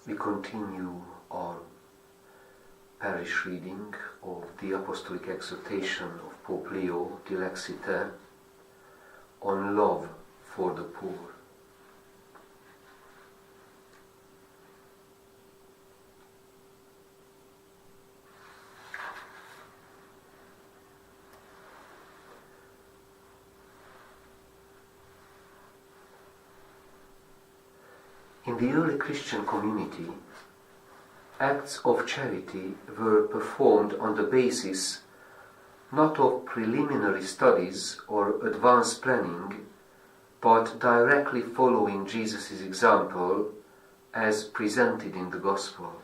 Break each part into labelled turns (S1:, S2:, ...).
S1: We continue our parish reading of the Apostolic Exhortation of Pope Leo, Dilexi on love for the poor. In the early Christian community, acts of charity were performed on the basis not of preliminary studies or advanced planning, but directly following Jesus' example as presented in the Gospel.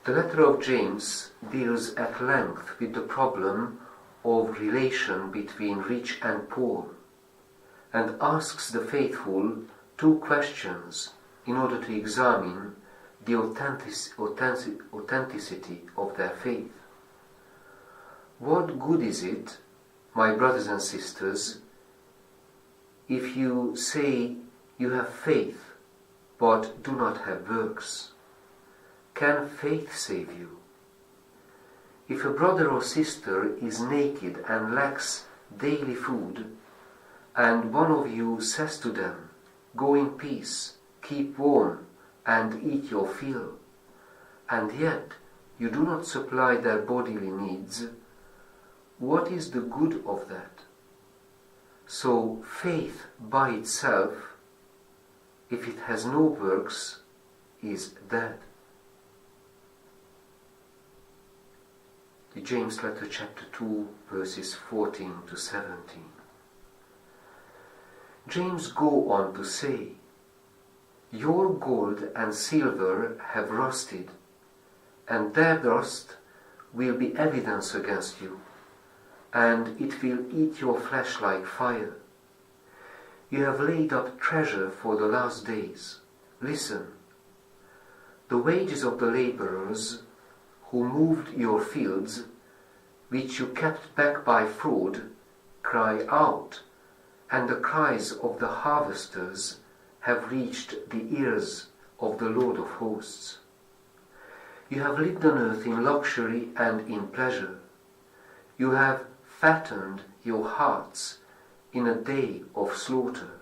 S1: The letter of James deals at length with the problem of relation between rich and poor, and asks the faithful two questions in order to examine the authenticity of their faith. What good is it, my brothers and sisters, if you say you have faith but do not have works? Can faith save you? If a brother or sister is naked and lacks daily food, and one of you says to them, "Go in peace, keep warm, and eat your fill," and yet you do not supply their bodily needs, what is the good of that? So faith by itself, if it has no works, is dead. The James letter, chapter 2, verses 14 to 17. James go on to say, "Your gold and silver have rusted, and their rust will be evidence against you, and it will eat your flesh like fire. You have laid up treasure for the last days. Listen, the wages of the laborers who moved your fields, which you kept back by fraud, cry out, and the cries of the harvesters have reached the ears of the Lord of hosts. You have lived on earth in luxury and in pleasure. You have fattened your hearts in a day of slaughter."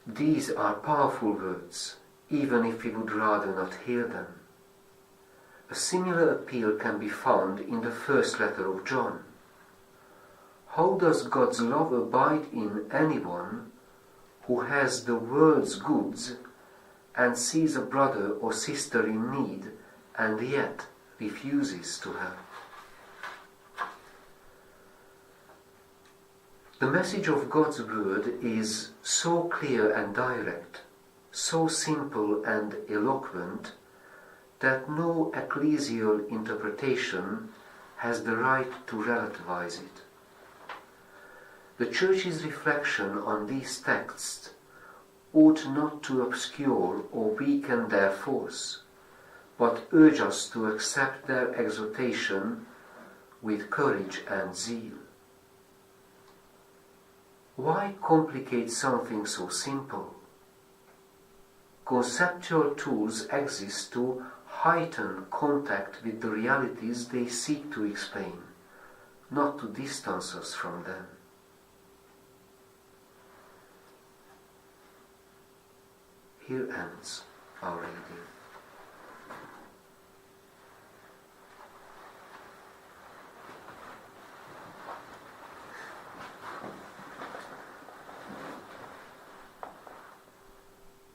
S1: These are powerful words, even if we would rather not hear them. A similar appeal can be found in the first letter of John. How does God's love abide in anyone who has the world's goods and sees a brother or sister in need and yet refuses to help? The message of God's word is so clear and direct, so simple and eloquent, that no ecclesial interpretation has the right to relativize it. The Church's reflection on these texts ought not to obscure or weaken their force, but urge us to accept their exhortation with courage and zeal. Why complicate something so simple? Conceptual tools exist to heighten contact with the realities they seek to explain, not to distance us from them. Here ends our reading.